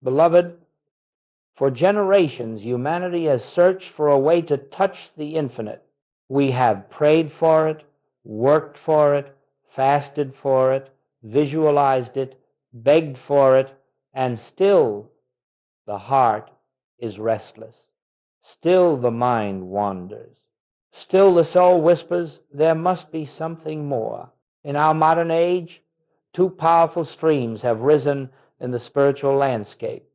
Beloved, for generations humanity has searched for a way to touch the infinite. We have prayed for it, worked for it, fasted for it, visualized it, begged for it, and still the heart is restless. Still the mind wanders. Still the soul whispers, there must be something more. In our modern age, two powerful streams have risen in the spiritual landscape.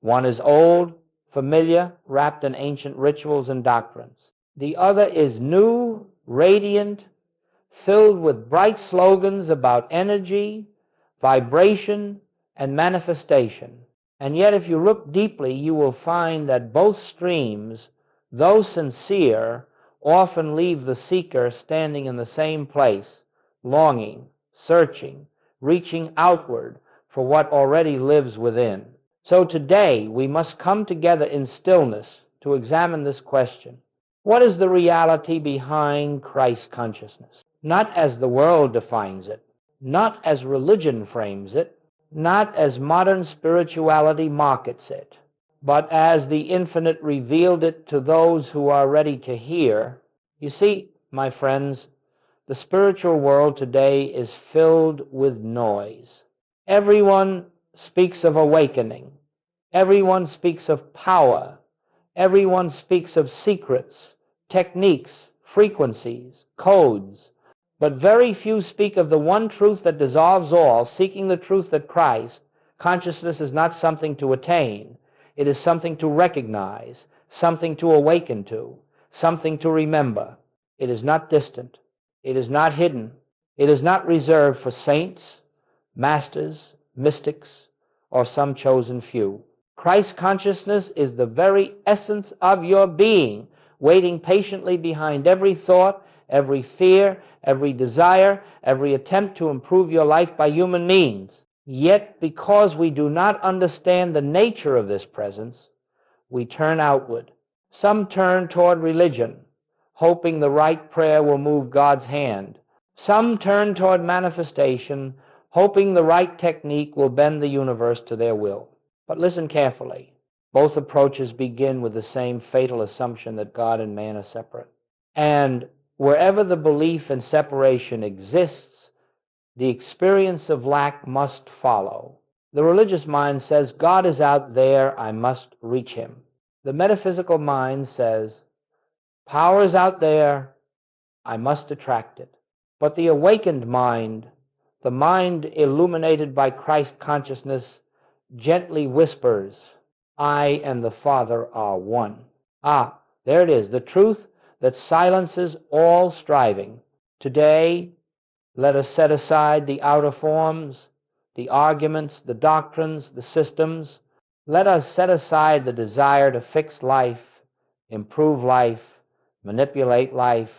One is old, familiar, wrapped in ancient rituals and doctrines. The other is new, radiant, filled with bright slogans about energy, vibration, and manifestation. And yet, if you look deeply, you will find that both streams, though sincere, often leave the seeker standing in the same place, longing, searching, reaching outward for what already lives within. So today, we must come together in stillness to examine this question. What is the reality behind Christ consciousness? Not as the world defines it, not as religion frames it, not as modern spirituality markets it, but as the infinite revealed it to those who are ready to hear. You see, my friends, the spiritual world today is filled with noise. Everyone speaks of awakening. Everyone speaks of power. Everyone speaks of secrets, techniques, frequencies, codes. But very few speak of the one truth that dissolves all, seeking the truth that Christ. Consciousness is not something to attain. It is something to recognize, something to awaken to, something to remember. It is not distant. It is not hidden. It is not reserved for saints, masters, mystics, or some chosen few. Christ consciousness is the very essence of your being, waiting patiently behind every thought, every fear, every desire, every attempt to improve your life by human means. Yet, because we do not understand the nature of this presence, we turn outward. Some turn toward religion, hoping the right prayer will move God's hand. Some turn toward manifestation, hoping the right technique will bend the universe to their will. But listen carefully. Both approaches begin with the same fatal assumption that God and man are separate. And wherever the belief in separation exists, the experience of lack must follow. The religious mind says, God is out there, I must reach him. The metaphysical mind says, power is out there, I must attract it. But the awakened mind, the mind illuminated by Christ consciousness, gently whispers, I and the Father are one. Ah, there it is, the truth that silences all striving. Today, let us set aside the outer forms, the arguments, the doctrines, the systems. Let us set aside the desire to fix life, improve life, manipulate life,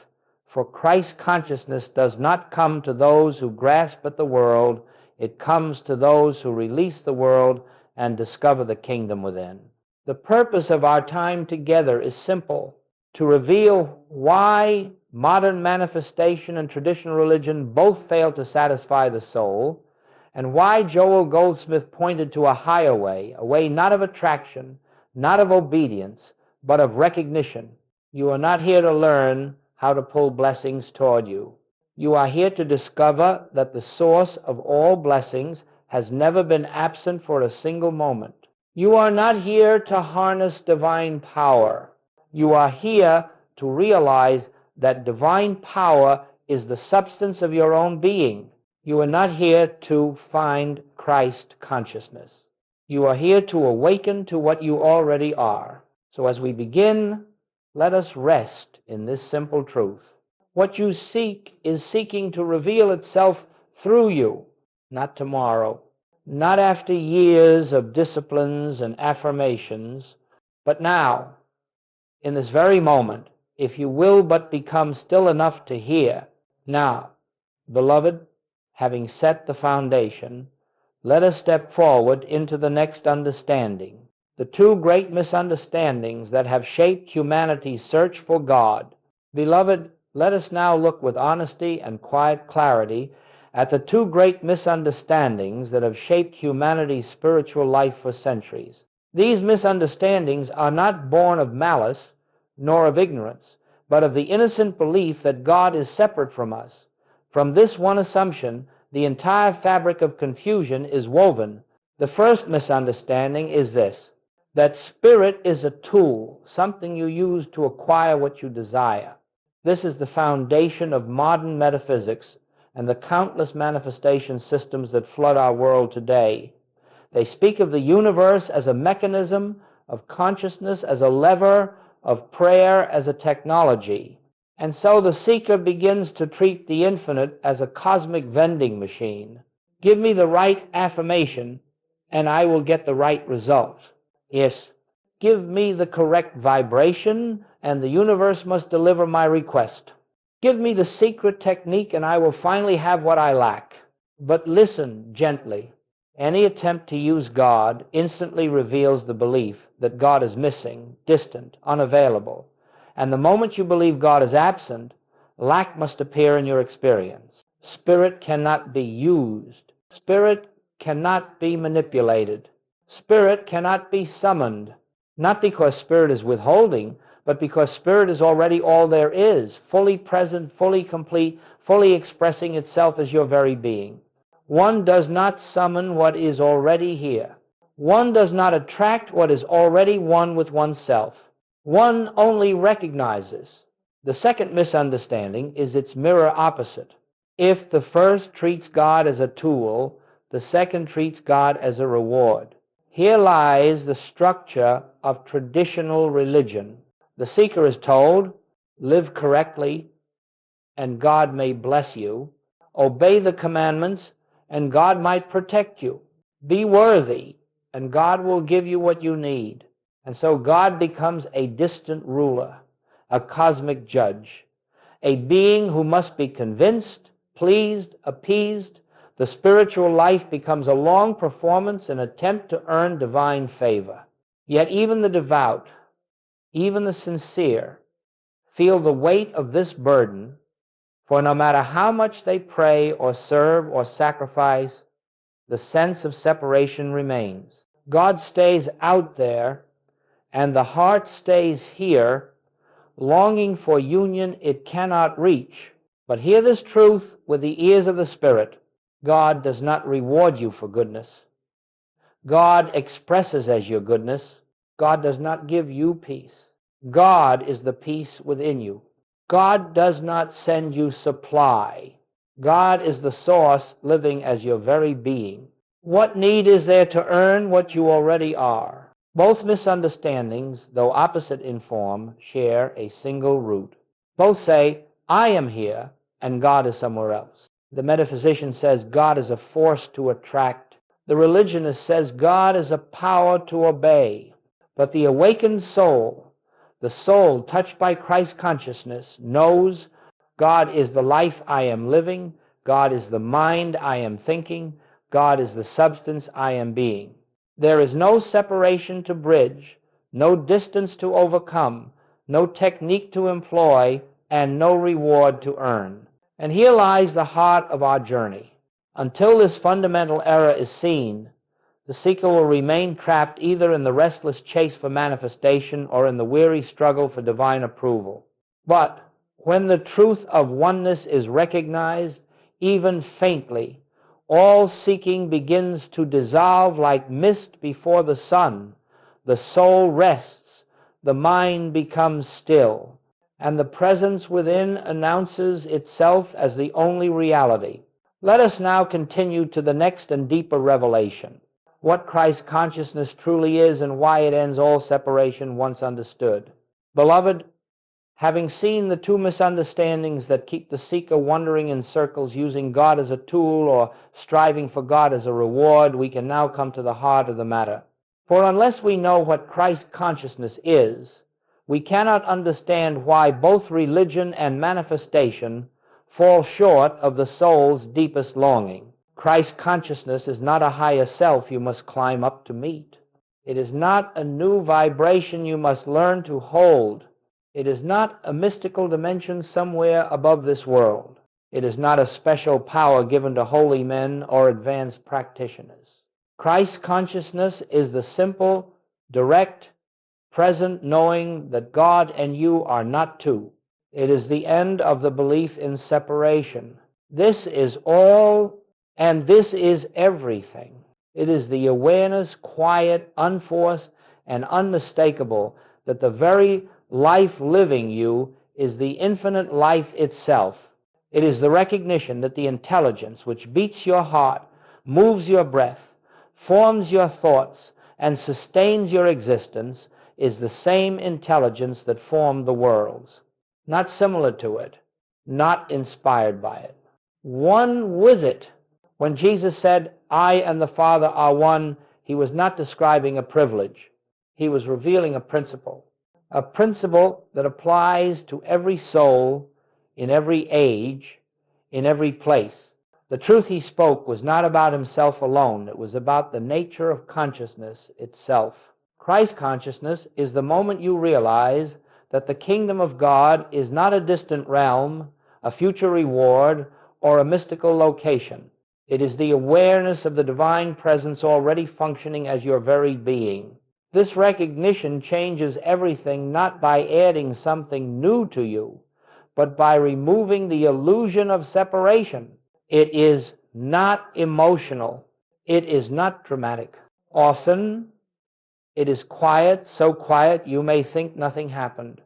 for Christ consciousness does not come to those who grasp at the world. It comes to those who release the world and discover the kingdom within. The purpose of our time together is simple: to reveal why modern manifestation and traditional religion both fail to satisfy the soul, and why Joel Goldsmith pointed to a higher way, a way not of attraction, not of obedience, but of recognition. You are not here to learn how to pull blessings toward you. You are here to discover that the source of all blessings has never been absent for a single moment. You are not here to harness divine power. You are here to realize that divine power is the substance of your own being. You are not here to find Christ consciousness. You are here to awaken to what you already are. So as we begin, let us rest in this simple truth. What you seek is seeking to reveal itself through you, not tomorrow, not after years of disciplines and affirmations, but now, in this very moment, if you will but become still enough to hear. Now, beloved, having set the foundation, let us step forward into the next understanding. The two great misunderstandings that have shaped humanity's search for God. Beloved, let us now look with honesty and quiet clarity at the two great misunderstandings that have shaped humanity's spiritual life for centuries. These misunderstandings are not born of malice nor of ignorance, but of the innocent belief that God is separate from us. From this one assumption, the entire fabric of confusion is woven. The first misunderstanding is this: that spirit is a tool, something you use to acquire what you desire. This is the foundation of modern metaphysics and the countless manifestation systems that flood our world today. They speak of the universe as a mechanism, of consciousness as a lever, of prayer as a technology. And so the seeker begins to treat the infinite as a cosmic vending machine. Give me the right affirmation, and I will get the right result. Yes, give me the correct vibration, and the universe must deliver my request. Give me the secret technique, and I will finally have what I lack. But listen gently. Any attempt to use God instantly reveals the belief that God is missing, distant, unavailable. And the moment you believe God is absent, lack must appear in your experience. Spirit cannot be used. Spirit cannot be manipulated. Spirit cannot be summoned. Not because Spirit is withholding, but because Spirit is already all there is, fully present, fully complete, fully expressing itself as your very being. One does not summon what is already here. One does not attract what is already one with oneself. One only recognizes. The second misunderstanding is its mirror opposite. If the first treats God as a tool, the second treats God as a reward. Here lies the structure of traditional religion. The seeker is told, live correctly, and God may bless you. Obey the commandments, and God might protect you. Be worthy, and God will give you what you need. And so God becomes a distant ruler, a cosmic judge, a being who must be convinced, pleased, appeased. The spiritual life becomes a long performance, an attempt to earn divine favor. Yet even the devout, even the sincere, feel the weight of this burden, for no matter how much they pray or serve or sacrifice, the sense of separation remains. God stays out there, and the heart stays here, longing for union it cannot reach. But hear this truth with the ears of the Spirit. God does not reward you for goodness. God expresses as your goodness. God does not give you peace. God is the peace within you. God does not send you supply. God is the source living as your very being. What need is there to earn what you already are? Both misunderstandings, though opposite in form, share a single root. Both say, I am here, and God is somewhere else. The metaphysician says God is a force to attract. The religionist says God is a power to obey. But the awakened soul, the soul touched by Christ consciousness, knows God is the life I am living, God is the mind I am thinking, God is the substance I am being. There is no separation to bridge, no distance to overcome, no technique to employ, and no reward to earn. And here lies the heart of our journey. Until this fundamental error is seen, the seeker will remain trapped either in the restless chase for manifestation or in the weary struggle for divine approval. But when the truth of oneness is recognized, even faintly, all seeking begins to dissolve like mist before the sun. The soul rests, the mind becomes still, and the presence within announces itself as the only reality. Let us now continue to the next and deeper revelation, what Christ consciousness truly is and why it ends all separation once understood. Beloved, having seen the two misunderstandings that keep the seeker wandering in circles, using God as a tool or striving for God as a reward, we can now come to the heart of the matter. For unless we know what Christ consciousness is, we cannot understand why both religion and manifestation fall short of the soul's deepest longing. Christ consciousness is not a higher self you must climb up to meet. It is not a new vibration you must learn to hold. It is not a mystical dimension somewhere above this world. It is not a special power given to holy men or advanced practitioners. Christ consciousness is the simple, direct, present knowing that God and you are not two. It is the end of the belief in separation. This is all, and this is everything. It is the awareness, quiet, unforced, and unmistakable, that the very life living you is the infinite life itself. It is the recognition that the intelligence which beats your heart, moves your breath, forms your thoughts, and sustains your existence is the same intelligence that formed the worlds. Not similar to it, not inspired by it. One with it. When Jesus said, "I and the Father are one," he was not describing a privilege. He was revealing a principle that applies to every soul, in every age, in every place. The truth he spoke was not about himself alone. It was about the nature of consciousness itself. Christ consciousness is the moment you realize that the kingdom of God is not a distant realm, a future reward, or a mystical location. It is the awareness of the divine presence already functioning as your very being. This recognition changes everything, not by adding something new to you, but by removing the illusion of separation. It is not emotional. It is not dramatic. Often, it is quiet, so quiet you may think nothing happened.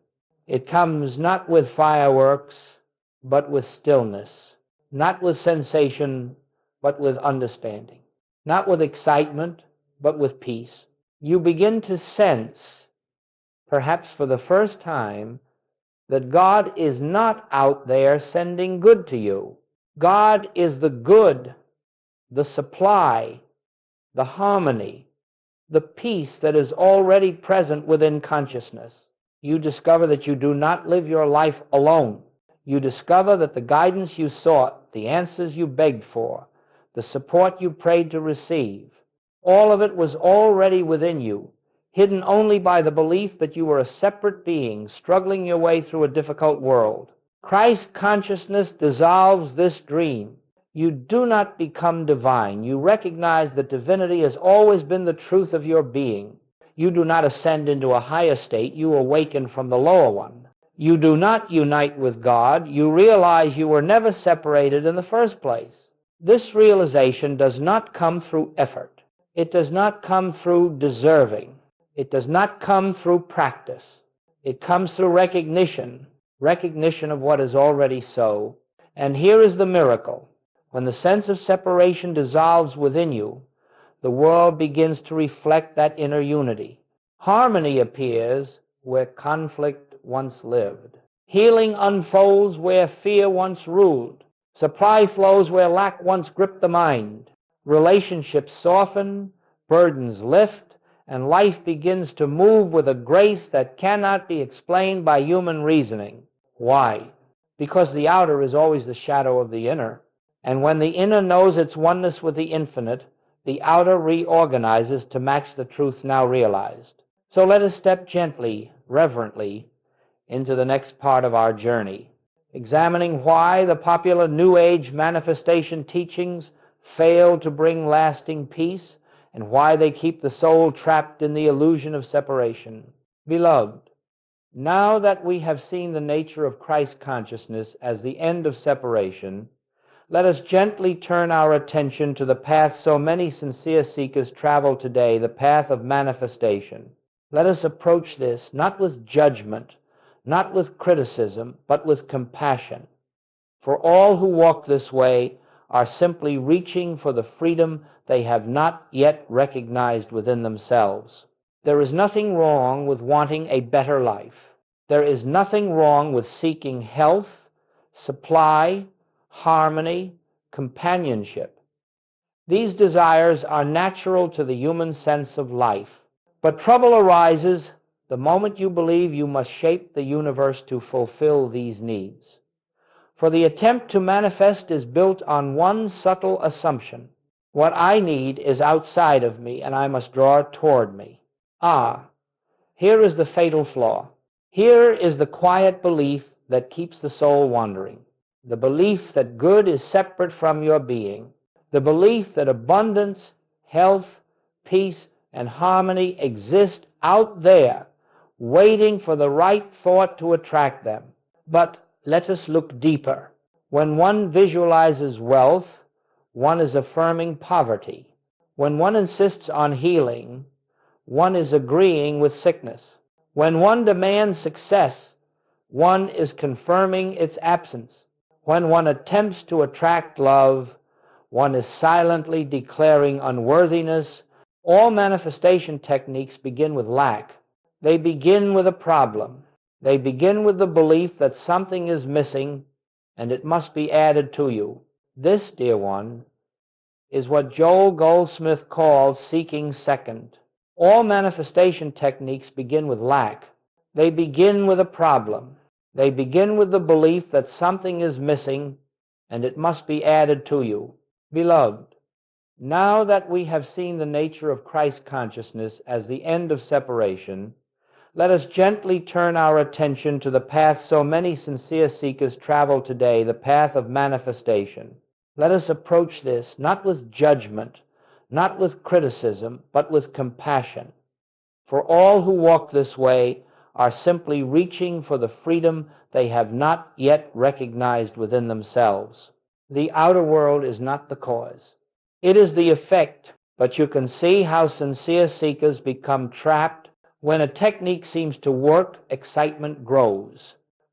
It comes not with fireworks, but with stillness. Not with sensation, but with understanding. Not with excitement, but with peace. You begin to sense, perhaps for the first time, that God is not out there sending good to you. God is the good, the supply, the harmony, the peace that is already present within consciousness. You discover that you do not live your life alone. You discover that the guidance you sought, the answers you begged for, the support you prayed to receive, all of it was already within you, hidden only by the belief that you were a separate being struggling your way through a difficult world. Christ consciousness dissolves this dream. You do not become divine. You recognize that divinity has always been the truth of your being. You do not ascend into a higher state. You awaken from the lower one. You do not unite with God. You realize you were never separated in the first place. This realization does not come through effort. It does not come through deserving. It does not come through practice. It comes through recognition of what is already so. And here is the miracle. When the sense of separation dissolves within you, the world begins to reflect that inner unity. Harmony appears where conflict once lived. Healing unfolds where fear once ruled. Supply flows where lack once gripped the mind. Relationships soften, burdens lift, and life begins to move with a grace that cannot be explained by human reasoning. Why? Because the outer is always the shadow of the inner. And when the inner knows its oneness with the infinite, the outer reorganizes to match the truth now realized. So let us step gently, reverently, into the next part of our journey, examining why the popular New Age manifestation teachings fail to bring lasting peace and why they keep the soul trapped in the illusion of separation. Beloved, now that we have seen the nature of Christ consciousness as the end of separation, let us gently turn our attention to the path so many sincere seekers travel today, the path of manifestation. Let us approach this not with judgment, not with criticism, but with compassion. For all who walk this way are simply reaching for the freedom they have not yet recognized within themselves. There is nothing wrong with wanting a better life. There is nothing wrong with seeking health, supply, harmony, companionship. These desires are natural to the human sense of life. But trouble arises the moment you believe you must shape the universe to fulfill these needs. For the attempt to manifest is built on one subtle assumption. What I need is outside of me, and I must draw it toward me. Here is the fatal flaw. Here is the quiet belief that keeps the soul wandering. the belief that good is separate from your being, the belief that abundance, health, peace, and harmony exist out there, waiting for the right thought to attract them. But let us look deeper. When one visualizes wealth, one is affirming poverty. When one insists on healing, one is agreeing with sickness. When one demands success, one is confirming its absence. When one attempts to attract love, one is silently declaring unworthiness. All manifestation techniques begin with lack. They begin with a problem. They begin with the belief that something is missing and it must be added to you. This, dear one, is what Joel Goldsmith calls seeking second. All manifestation techniques begin with lack. They begin with a problem. They begin with the belief that something is missing and it must be added to you. Beloved, now that we have seen the nature of Christ consciousness as the end of separation, let us gently turn our attention to the path so many sincere seekers travel today, the path of manifestation. Let us approach this not with judgment, not with criticism, but with compassion. For all who walk this way are simply reaching for the freedom they have not yet recognized within themselves. The outer world is not the cause. It is the effect, but you can see how sincere seekers become trapped. When a technique seems to work, excitement grows.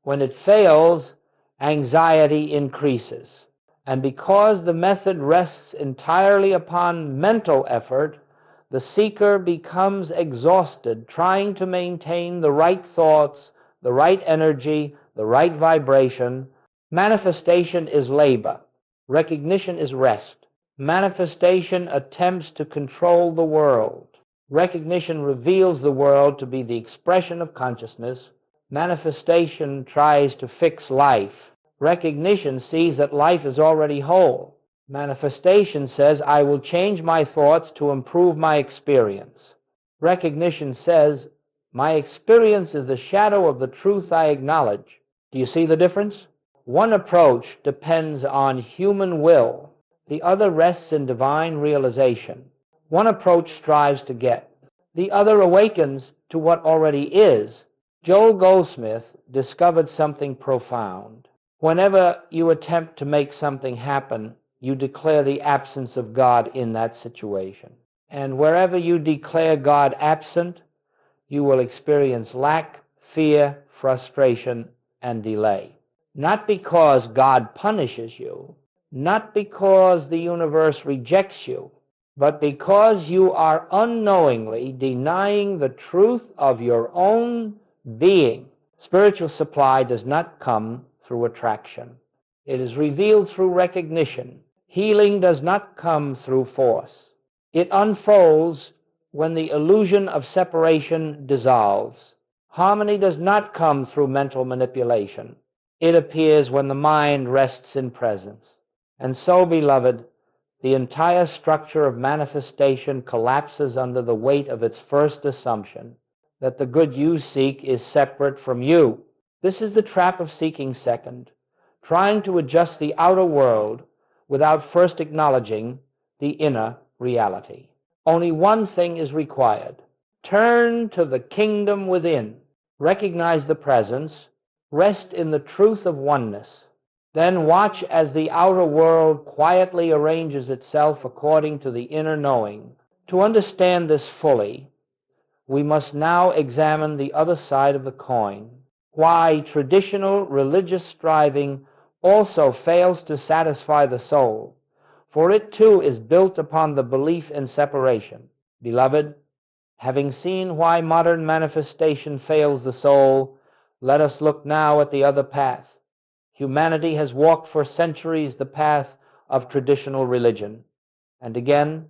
When it fails, anxiety increases. And because the method rests entirely upon mental effort, the seeker becomes exhausted trying to maintain the right thoughts, the right energy, the right vibration. Manifestation is labor. Recognition is rest. Manifestation attempts to control the world. Recognition reveals the world to be the expression of consciousness. Manifestation tries to fix life. Recognition sees that life is already whole. Manifestation says, I will change my thoughts to improve my experience. Recognition says, my experience is the shadow of the truth I acknowledge. Do you see the difference? One approach depends on human will. The other rests in divine realization. One approach strives to get. The other awakens to what already is. Joel Goldsmith discovered something profound. Whenever you attempt to make something happen, you declare the absence of God in that situation. And wherever you declare God absent, you will experience lack, fear, frustration, and delay. Not because God punishes you, not because the universe rejects you, but because you are unknowingly denying the truth of your own being. Spiritual supply does not come through attraction. It is revealed through recognition. Healing does not come through force. It unfolds when the illusion of separation dissolves. Harmony does not come through mental manipulation. It appears when the mind rests in presence. And so, beloved, the entire structure of manifestation collapses under the weight of its first assumption that the good you seek is separate from you. This is the trap of seeking second, trying to adjust the outer world without first acknowledging the inner reality. Only one thing is required. Turn to the kingdom within. Recognize the presence. Rest in the truth of oneness. Then watch as the outer world quietly arranges itself according to the inner knowing. To understand this fully, we must now examine the other side of the coin. Why traditional religious striving also fails to satisfy the soul, for it too is built upon the belief in separation. Beloved, having seen why modern manifestation fails the soul, let us look now at the other path. Humanity has walked for centuries the path of traditional religion. And again,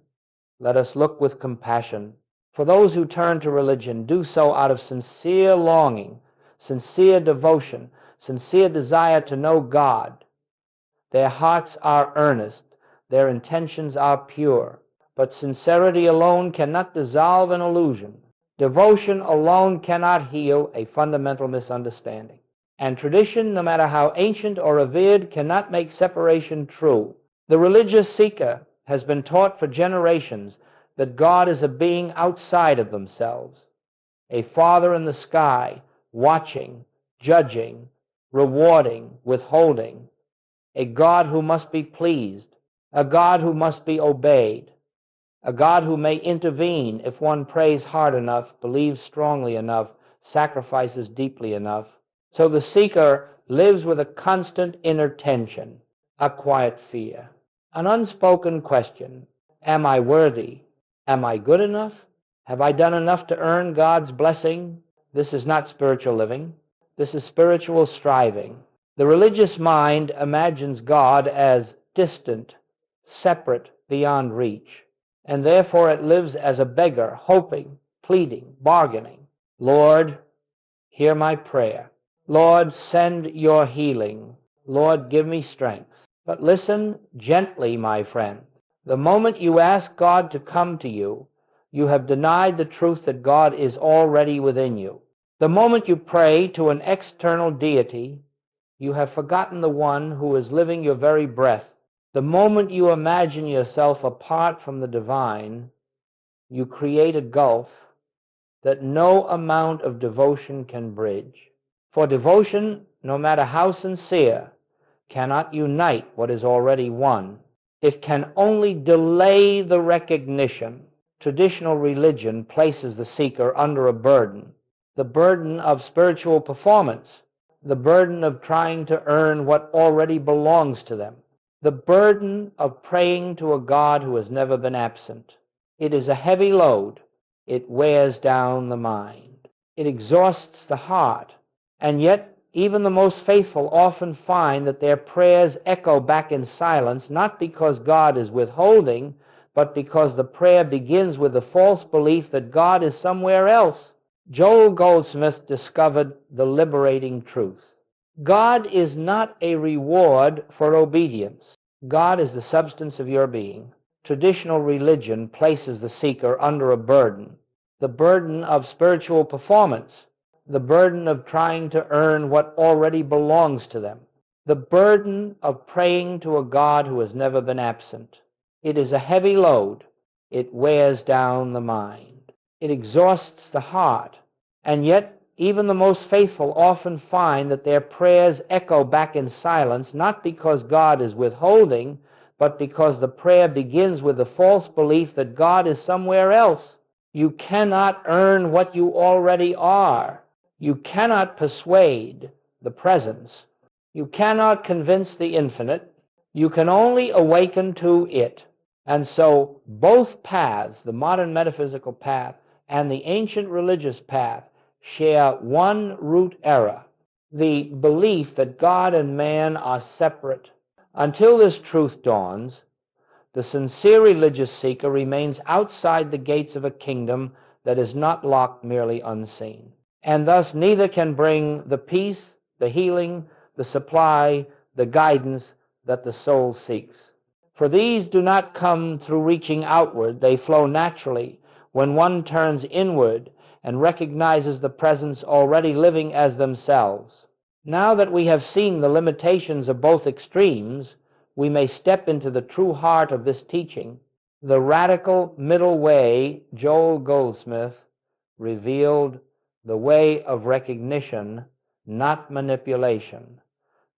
let us look with compassion. For those who turn to religion, do so out of sincere longing, sincere devotion, sincere desire to know God. Their hearts are earnest. Their intentions are pure. But sincerity alone cannot dissolve an illusion. Devotion alone cannot heal a fundamental misunderstanding. And tradition, no matter how ancient or revered, cannot make separation true. The religious seeker has been taught for generations that God is a being outside of themselves, a father in the sky, watching, judging, rewarding, withholding, a God who must be pleased, a God who must be obeyed, a God who may intervene if one prays hard enough, believes strongly enough, sacrifices deeply enough. So the seeker lives with a constant inner tension, a quiet fear, an unspoken question: am I worthy? Am I good enough? Have I done enough to earn God's blessing? This is not spiritual living. This is spiritual striving. The religious mind imagines God as distant, separate, beyond reach, and therefore it lives as a beggar, hoping, pleading, bargaining. Lord, hear my prayer. Lord, send your healing. Lord, give me strength. But listen gently, my friend. The moment you ask God to come to you, you have denied the truth that God is already within you. The moment you pray to an external deity, you have forgotten the one who is living your very breath. The moment you imagine yourself apart from the divine, you create a gulf that no amount of devotion can bridge. For devotion, no matter how sincere, cannot unite what is already one. It can only delay the recognition. Traditional religion places the seeker under a burden, the burden of spiritual performance, the burden of trying to earn what already belongs to them, the burden of praying to a God who has never been absent. It is a heavy load. It wears down the mind. It exhausts the heart. And yet, even the most faithful often find that their prayers echo back in silence, not because God is withholding, but because the prayer begins with the false belief that God is somewhere else. Joel Goldsmith discovered the liberating truth. God is not a reward for obedience. God is the substance of your being. Traditional religion places the seeker under a burden, the burden of spiritual performance, the burden of trying to earn what already belongs to them, the burden of praying to a God who has never been absent. It is a heavy load. It wears down the mind. It exhausts the heart. And yet, even the most faithful often find that their prayers echo back in silence, not because God is withholding, but because the prayer begins with the false belief that God is somewhere else. You cannot earn what you already are. You cannot persuade the presence. You cannot convince the infinite. You can only awaken to it. And so both paths, the modern metaphysical path and the ancient religious path, share one root error: the belief that God and man are separate. Until this truth dawns, the sincere religious seeker remains outside the gates of a kingdom that is not locked merely unseen, and thus neither can bring the peace, the healing, the supply, the guidance that the soul seeks. For these do not come through reaching outward. They flow naturally when one turns inward and recognizes the presence already living as themselves. Now that we have seen the limitations of both extremes, we may step into the true heart of this teaching, the radical middle way. Joel Goldsmith revealed the way of recognition, not manipulation,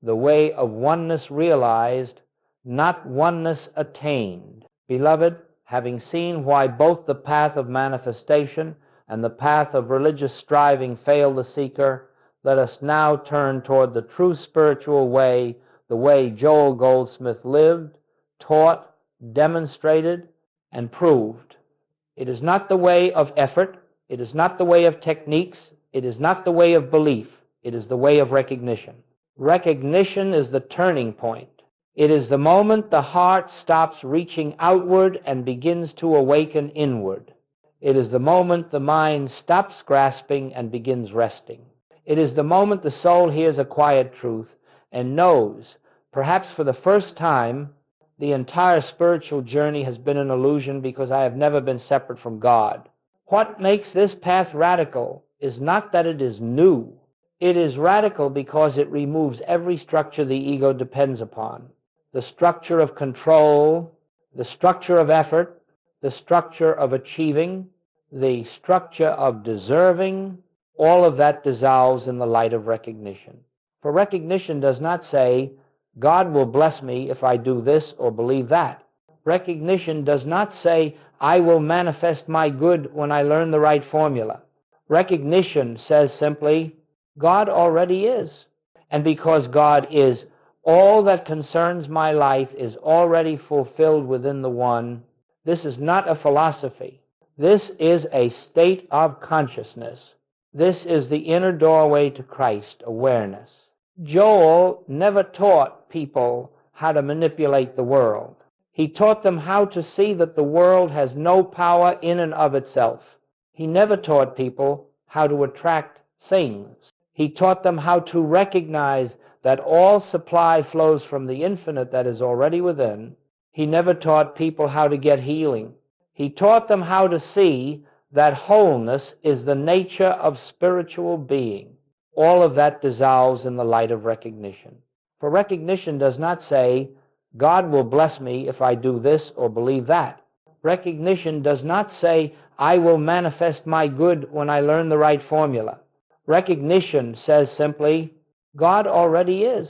the way of oneness realized, not oneness attained. Beloved, having seen why both the path of manifestation and the path of religious striving fail the seeker, let us now turn toward the true spiritual way, the way Joel Goldsmith lived, taught, demonstrated, and proved. It is not the way of effort. It is not the way of techniques. It is not the way of belief. It is the way of recognition. Recognition is the turning point. It is the moment the heart stops reaching outward and begins to awaken inward. It is the moment the mind stops grasping and begins resting. It is the moment the soul hears a quiet truth and knows, perhaps for the first time, the entire spiritual journey has been an illusion because I have never been separate from God. What makes this path radical is not that it is new. It is radical because it removes every structure the ego depends upon. The structure of control, the structure of effort, the structure of achieving, the structure of deserving, all of that dissolves in the light of recognition. For recognition does not say, God will bless me if I do this or believe that. Recognition does not say, I will manifest my good when I learn the right formula. Recognition says simply, God already is. And because God is, all that concerns my life is already fulfilled within the One. This is not a philosophy. This is a state of consciousness. This is the inner doorway to Christ, awareness. Joel never taught people how to manipulate the world. He taught them how to see that the world has no power in and of itself. He never taught people how to attract things. He taught them how to recognize that all supply flows from the infinite that is already within. He never taught people how to get healing. He taught them how to see that wholeness is the nature of spiritual being. All of that dissolves in the light of recognition. For recognition does not say, God will bless me if I do this or believe that. Recognition does not say, I will manifest my good when I learn the right formula. Recognition says simply, God already is.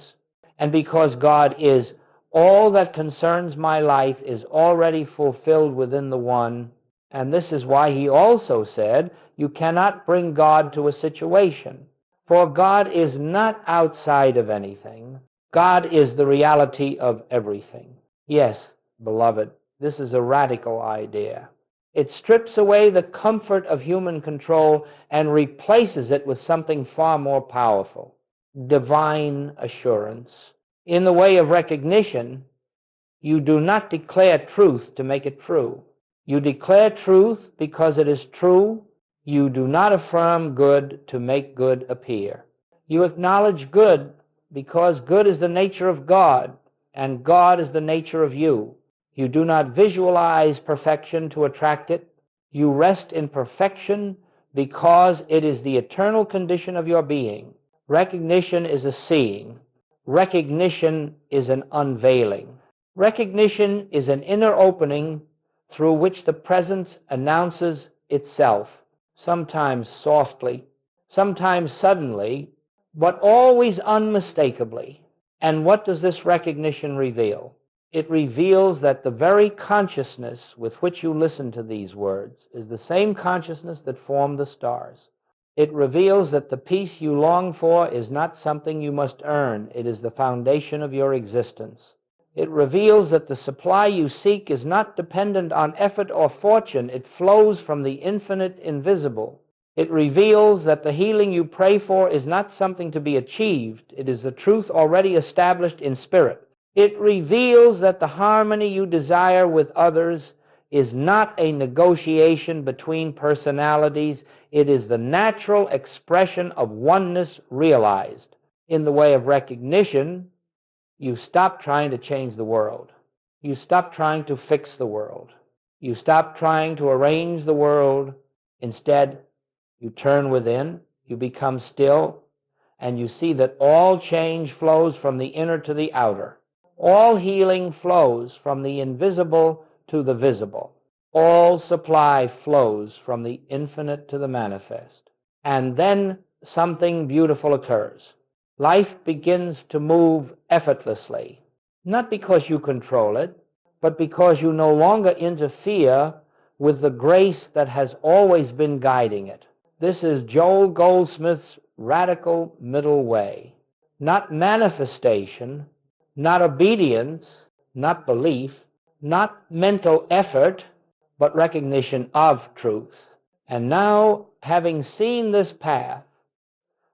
And because God is, all that concerns my life is already fulfilled within the One. And this is why he also said, you cannot bring God to a situation. For God is not outside of anything. God is the reality of everything. Yes, beloved, this is a radical idea. It strips away the comfort of human control and replaces it with something far more powerful, divine assurance. In the way of recognition, you do not declare truth to make it true. You declare truth because it is true. You do not affirm good to make good appear. You acknowledge good because good is the nature of God, and God is the nature of you. You do not visualize perfection to attract it. You rest in perfection because it is the eternal condition of your being. Recognition is a seeing. Recognition is an unveiling. Recognition is an inner opening through which the presence announces itself, sometimes softly, sometimes suddenly, but always unmistakably. And what does this recognition reveal? It reveals that the very consciousness with which you listen to these words is the same consciousness that formed the stars. It reveals that the peace you long for is not something you must earn. It is the foundation of your existence. It reveals that the supply you seek is not dependent on effort or fortune. It flows from the infinite invisible. It reveals that the healing you pray for is not something to be achieved. It is the truth already established in spirit. It reveals that the harmony you desire with others is not a negotiation between personalities. It is the natural expression of oneness realized. In the way of recognition, you stop trying to change the world. You stop trying to fix the world. You stop trying to arrange the world. Instead, you turn within, you become still, and you see that all change flows from the inner to the outer. All healing flows from the invisible to the visible. All supply flows from the infinite to the manifest. And then something beautiful occurs. Life begins to move effortlessly, not because you control it, but because you no longer interfere with the grace that has always been guiding it. This is Joel Goldsmith's radical middle way. Not manifestation, not obedience, not belief, not mental effort, but recognition of truth. And now, having seen this path,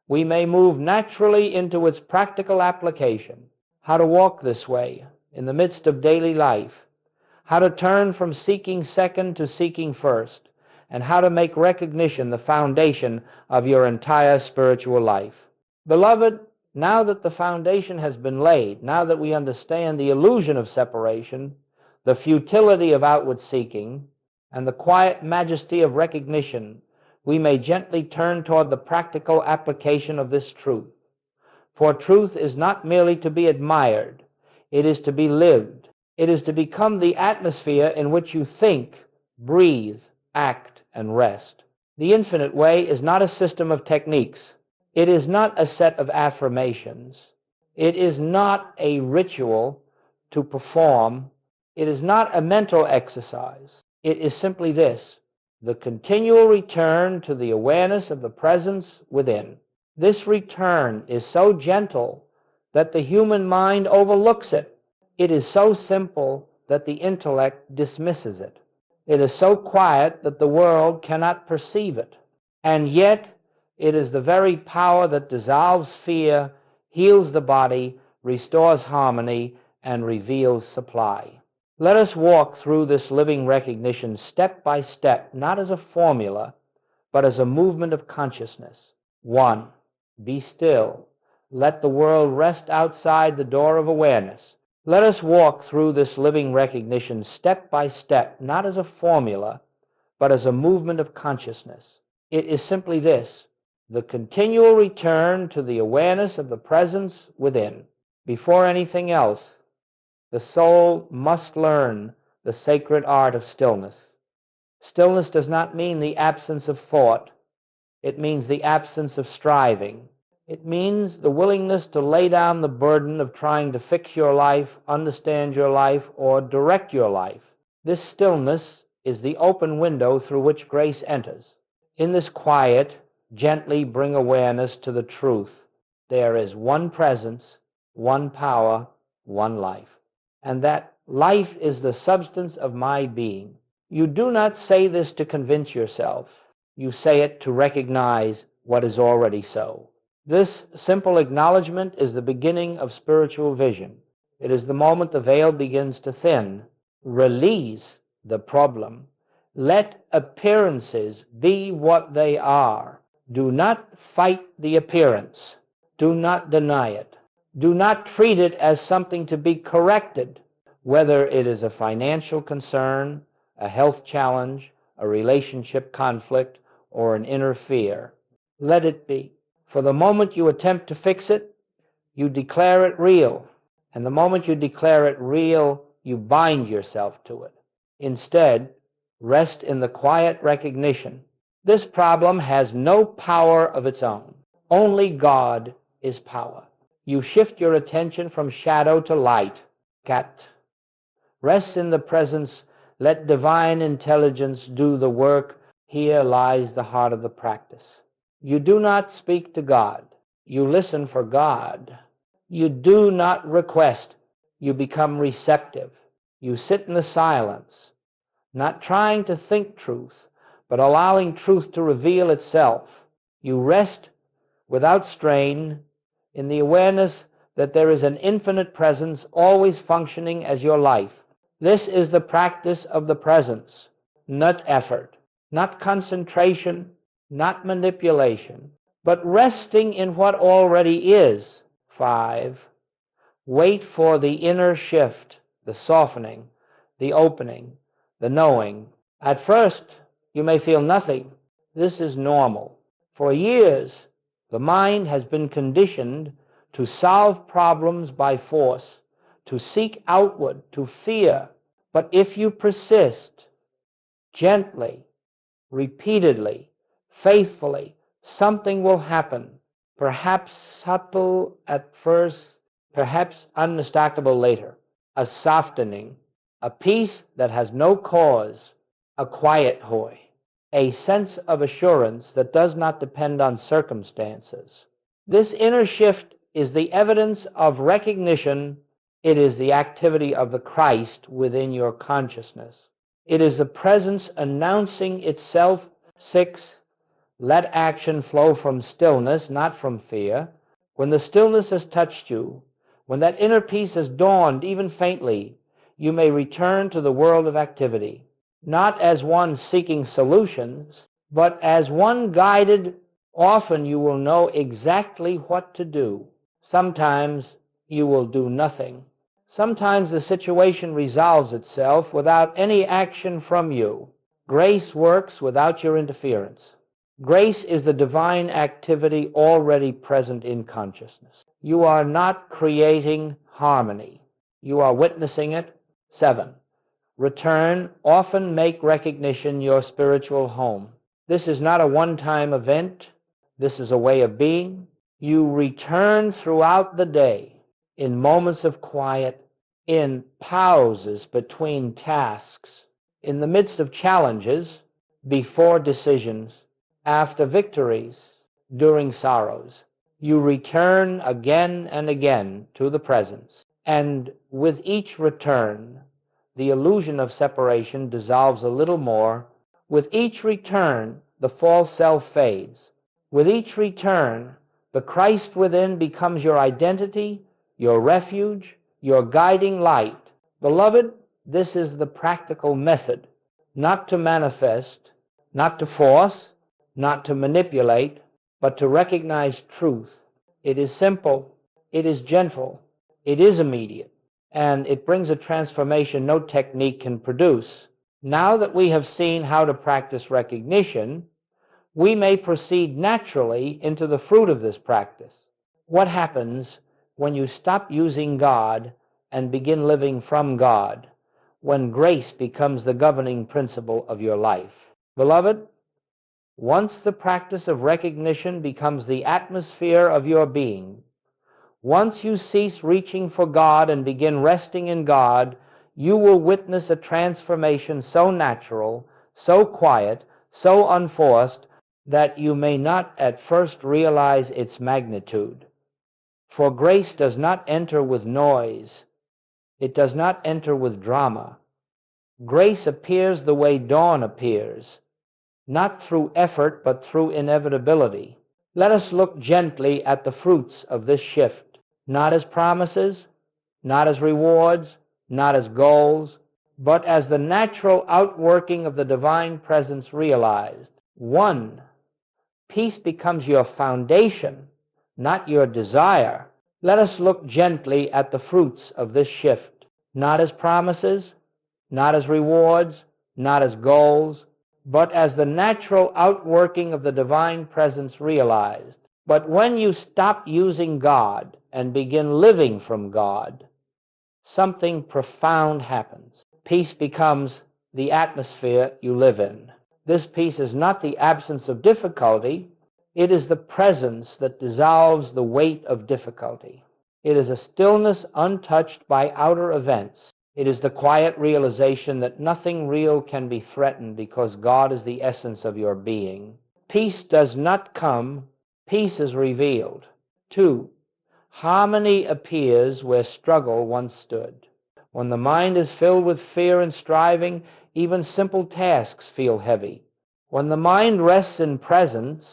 we may move naturally into its practical application. How to walk this way in the midst of daily life. How to turn from seeking second to seeking first. And how to make recognition the foundation of your entire spiritual life. Beloved, now that the foundation has been laid, now that we understand the illusion of separation, the futility of outward seeking, and the quiet majesty of recognition, we may gently turn toward the practical application of this truth. For truth is not merely to be admired, it is to be lived. It is to become the atmosphere in which you think, breathe, act, and rest. The infinite way is not a system of techniques. It is not a set of affirmations. It is not a ritual to perform. It is not a mental exercise. It is simply this: the continual return to the awareness of the presence within. This return is so gentle that the human mind overlooks it. It is so simple that the intellect dismisses it. It is so quiet that the world cannot perceive it. And yet, it is the very power that dissolves fear, heals the body, restores harmony, and reveals supply. Let us walk through this living recognition step by step, not as a formula, but as a movement of consciousness. 1. Be still. Let the world rest outside the door of awareness. Let us walk through this living recognition step by step, not as a formula, but as a movement of consciousness. It is simply this: the continual return to the awareness of the presence within. Before anything else, the soul must learn the sacred art of stillness. Stillness does not mean the absence of thought. It means the absence of striving. It means the willingness to lay down the burden of trying to fix your life, understand your life, or direct your life. This stillness is the open window through which grace enters. In this quiet, gently bring awareness to the truth. There is one presence, one power, one life. And that life is the substance of my being. You do not say this to convince yourself. You say it to recognize what is already so. This simple acknowledgement is the beginning of spiritual vision. It is the moment the veil begins to thin. Release the problem. Let appearances be what they are. Do not fight the appearance. Do not deny it. Do not treat it as something to be corrected, whether it is a financial concern, a health challenge, a relationship conflict, or an inner fear. Let it be. For the moment you attempt to fix it, you declare it real. And the moment you declare it real, you bind yourself to it. Instead, rest in the quiet recognition: this problem has no power of its own. Only God is power. You shift your attention from shadow to light. Cat. Rest in the presence. Let divine intelligence do the work. Here lies the heart of the practice. You do not speak to God. You listen for God. You do not request. You become receptive. You sit in the silence, not trying to think truth, but allowing truth to reveal itself. You rest without strain in the awareness that there is an infinite presence always functioning as your life. This is the practice of the presence, not effort, not concentration, not manipulation, but resting in what already is. 5. Wait for the inner shift, the softening, the opening, the knowing. At first, you may feel nothing. This is normal. For years, the mind has been conditioned to solve problems by force, to seek outward, to fear. But if you persist, gently, repeatedly, faithfully, something will happen, perhaps subtle at first, perhaps unmistakable later. A softening, a peace that has no cause, a quiet joy, a sense of assurance that does not depend on circumstances. This inner shift is the evidence of recognition. It is the activity of the Christ within your consciousness. It is the presence announcing itself. 6. Let action flow from stillness, not from fear. When the stillness has touched you, when that inner peace has dawned even faintly, you may return to the world of activity, not as one seeking solutions, but as one guided. Often you will know exactly what to do. Sometimes you will do nothing. Sometimes the situation resolves itself without any action from you. Grace works without your interference. Grace is the divine activity already present in consciousness. You are not creating harmony. You are witnessing it. 7. Return. Often make recognition your spiritual home. This is not a one-time event. This is a way of being. You return throughout the day, in moments of quiet, in pauses between tasks, in the midst of challenges, before decisions, after victories, during sorrows. You return again and again to the presence, and with each return, the illusion of separation dissolves a little more. With each return, the false self fades. With each return, the Christ within becomes your identity, your refuge, your guiding light. Beloved, this is the practical method, not to manifest, not to force, not to manipulate, but to recognize truth. It is simple, it is gentle, it is immediate, and it brings a transformation no technique can produce. Now that we have seen how to practice recognition, we may proceed naturally into the fruit of this practice. What happens when you stop using God and begin living from God, when grace becomes the governing principle of your life? Beloved, once the practice of recognition becomes the atmosphere of your being, once you cease reaching for God and begin resting in God, you will witness a transformation so natural, so quiet, so unforced, that you may not at first realize its magnitude. For grace does not enter with noise. It does not enter with drama. Grace appears the way dawn appears, not through effort, but through inevitability. Let us look gently at the fruits of this shift, not as promises, not as rewards, not as goals, but as the natural outworking of the divine presence realized. 1. Peace becomes your foundation, not your desire. Let us look gently at the fruits of this shift, not as promises, not as rewards, not as goals, but as the natural outworking of the divine presence realized. But when you stop using God and begin living from God, something profound happens. Peace becomes the atmosphere you live in. This peace is not the absence of difficulty. It is the presence that dissolves the weight of difficulty. It is a stillness untouched by outer events. It is the quiet realization that nothing real can be threatened because God is the essence of your being. Peace does not come, peace is revealed. 2. Harmony appears where struggle once stood. When the mind is filled with fear and striving, even simple tasks feel heavy. When the mind rests in presence,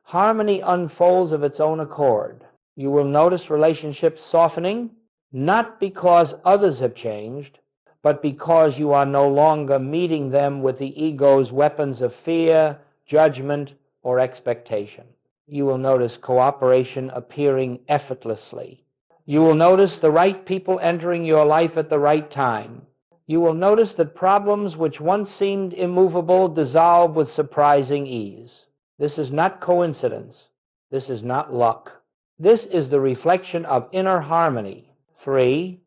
harmony unfolds of its own accord. You will notice relationships softening, not because others have changed, but because you are no longer meeting them with the ego's weapons of fear, judgment, or expectation. You will notice cooperation appearing effortlessly. You will notice the right people entering your life at the right time. You will notice that problems which once seemed immovable dissolve with surprising ease. This is not coincidence. This is not luck. This is the reflection of inner harmony. 3.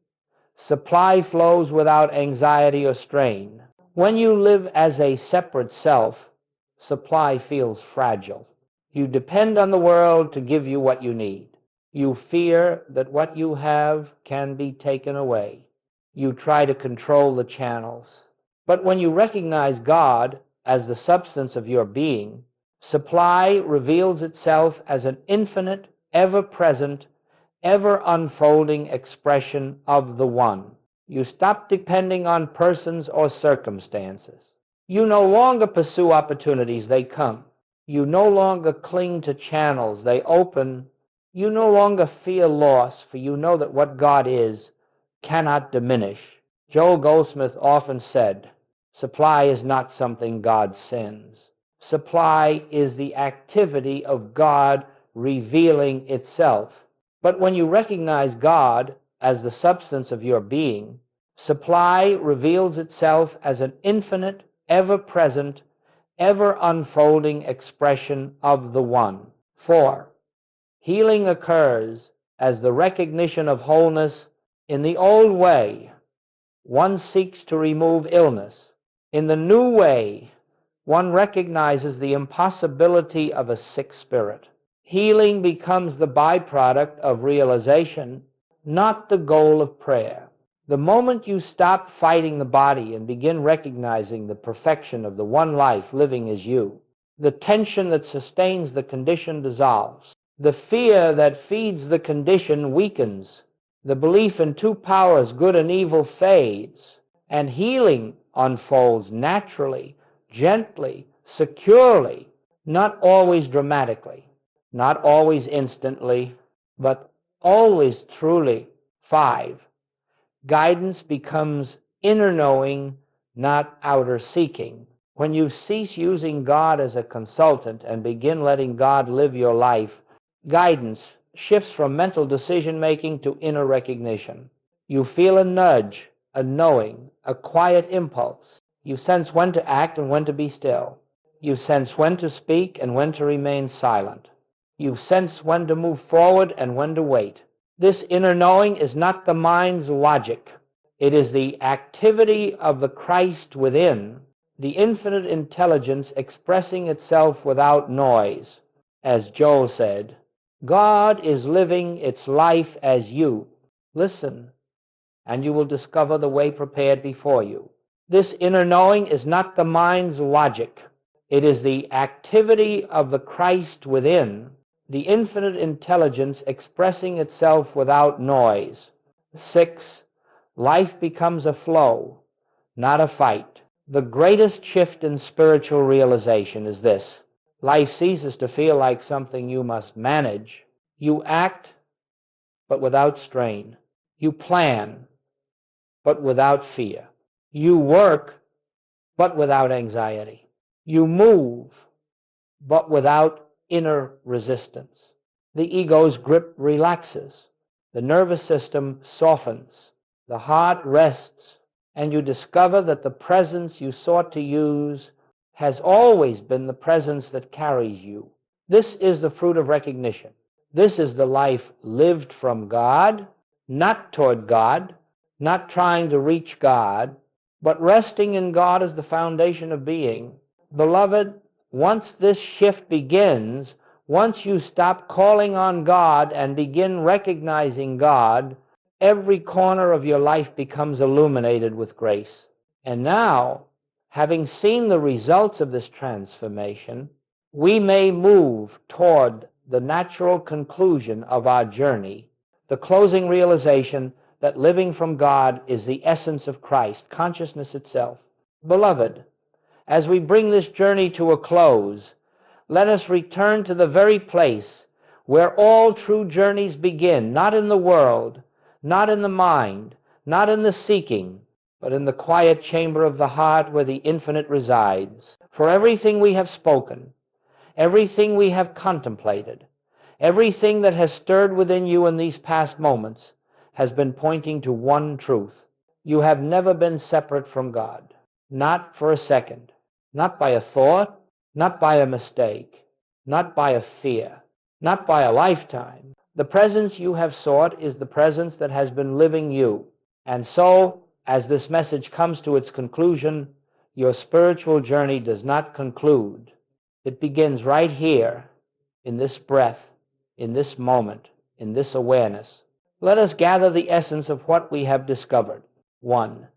Supply flows without anxiety or strain. When you live as a separate self, supply feels fragile. You depend on the world to give you what you need. You fear that what you have can be taken away. You try to control the channels. But when you recognize God as the substance of your being, supply reveals itself as an infinite, ever-present, ever-unfolding expression of the One. You stop depending on persons or circumstances. You no longer pursue opportunities, they come. You no longer cling to channels, they open. You no longer fear loss, for you know that what God is cannot diminish. Joel Goldsmith often said, supply is not something God sends. Supply is the activity of God revealing itself. But when you recognize God as the substance of your being, supply reveals itself as an infinite, ever-present, ever unfolding expression of the One. 4. Healing occurs as the recognition of wholeness. In the old way, one seeks to remove illness. In the new way, one recognizes the impossibility of a sick spirit. Healing becomes the byproduct of realization, not the goal of prayer. The moment you stop fighting the body and begin recognizing the perfection of the one life living as you, the tension that sustains the condition dissolves. The fear that feeds the condition weakens. The belief in two powers, good and evil, fades, and healing unfolds naturally, gently, securely, not always dramatically, not always instantly, but always truly. 5. Guidance becomes inner knowing, not outer seeking. When you cease using God as a consultant and begin letting God live your life, guidance shifts from mental decision-making to inner recognition. You feel a nudge, a knowing, a quiet impulse. You sense when to act and when to be still. You sense when to speak and when to remain silent. You sense when to move forward and when to wait. This inner knowing is not the mind's logic. It is the activity of the Christ within, the infinite intelligence expressing itself without noise. As Joel said, God is living its life as you. Listen, and you will discover the way prepared before you. This inner knowing is not the mind's logic. It is the activity of the Christ within, the infinite intelligence expressing itself without noise. 6. Life becomes a flow, not a fight. The greatest shift in spiritual realization is this. Life ceases to feel like something you must manage. You act, but without strain. You plan, but without fear. You work, but without anxiety. You move, but without inner resistance. The ego's grip relaxes. The nervous system softens. The heart rests, and you discover that the presence you sought to use has always been the presence that carries you. This is the fruit of recognition. This is the life lived from God, not toward God, not trying to reach God, but resting in God as the foundation of being. Beloved, once this shift begins, once you stop calling on God and begin recognizing God, every corner of your life becomes illuminated with grace. And now, having seen the results of this transformation, we may move toward the natural conclusion of our journey, the closing realization that living from God is the essence of Christ, consciousness itself. Beloved, as we bring this journey to a close, let us return to the very place where all true journeys begin, not in the world, not in the mind, not in the seeking, but in the quiet chamber of the heart where the infinite resides. For everything we have spoken, everything we have contemplated, everything that has stirred within you in these past moments has been pointing to one truth. You have never been separate from God, not for a second, not by a thought, not by a mistake, not by a fear, not by a lifetime. The presence you have sought is the presence that has been living you. And so, as this message comes to its conclusion, your spiritual journey does not conclude. It begins right here, in this breath, in this moment, in this awareness. Let us gather the essence of what we have discovered. 1.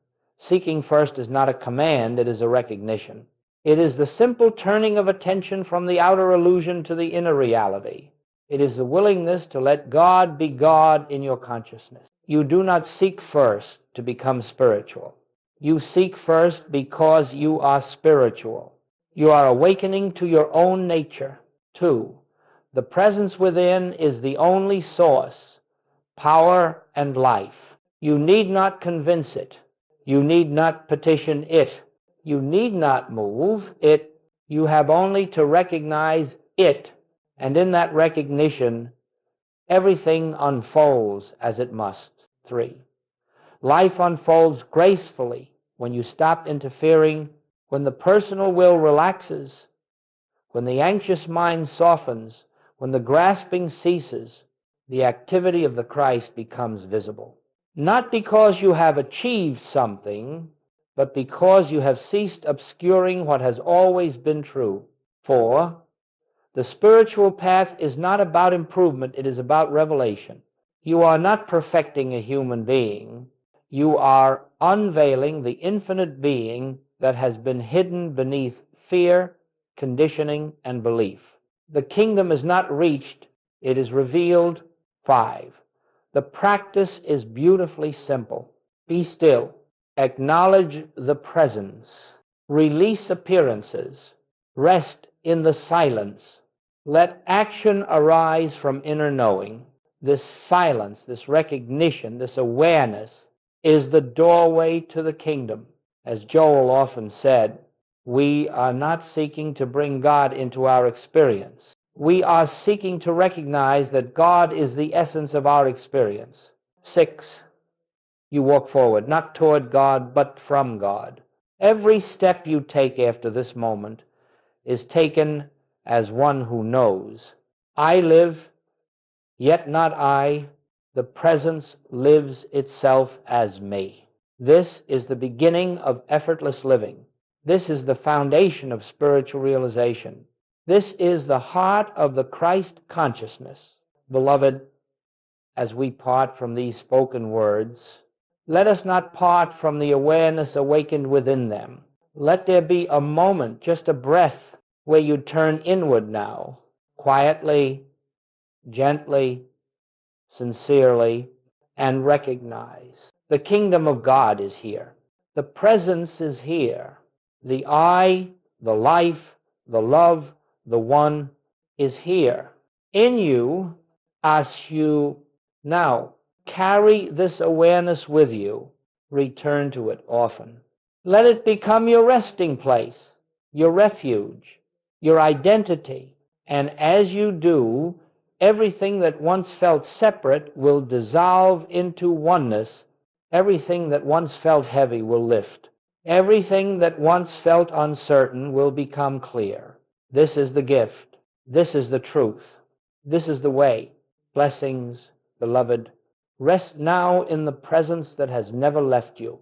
Seeking first is not a command, it is a recognition. It is the simple turning of attention from the outer illusion to the inner reality. It is the willingness to let God be God in your consciousness. You do not seek first to become spiritual. You seek first because you are spiritual. You are awakening to your own nature. 2. The presence within is the only source, power, and life. You need not convince it. You need not petition it. You need not move it. You have only to recognize it. And in that recognition, everything unfolds as it must. 3. Life unfolds gracefully when you stop interfering, When the personal will relaxes, when the anxious mind softens, when the grasping ceases, the activity of the Christ becomes visible. Not because you have achieved something, but because you have ceased obscuring what has always been true. For the spiritual path is not about improvement, it is about revelation. You are not perfecting a human being. You are unveiling the infinite being that has been hidden beneath fear, conditioning, and belief. The kingdom is not reached, it is revealed. 5. The practice is beautifully simple. Be still. Acknowledge the presence. Release appearances. Rest in the silence. Let action arise from inner knowing. This silence, this recognition, this awareness is the doorway to the kingdom. As Joel often said, we are not seeking to bring God into our experience. We are seeking to recognize that God is the essence of our experience. 6. You walk forward, not toward God, but from God. Every step you take after this moment is taken as one who knows. I live, yet not I. The presence lives itself as me. This is the beginning of effortless living. This is the foundation of spiritual realization. This is the heart of the Christ consciousness. Beloved, as we part from these spoken words, let us not part from the awareness awakened within them. Let there be a moment, just a breath, where you turn inward now, quietly, gently, sincerely, and recognize the kingdom of God is here. The presence is here. The I, the life, the love, the one is here in you as you now carry this awareness with you. Return to it often. Let it become your resting place, your refuge, your identity. And as you do, everything that once felt separate will dissolve into oneness. Everything that once felt heavy will lift. Everything that once felt uncertain will become clear. This is the gift. This is the truth. This is the way. Blessings, beloved. Rest now in the presence that has never left you.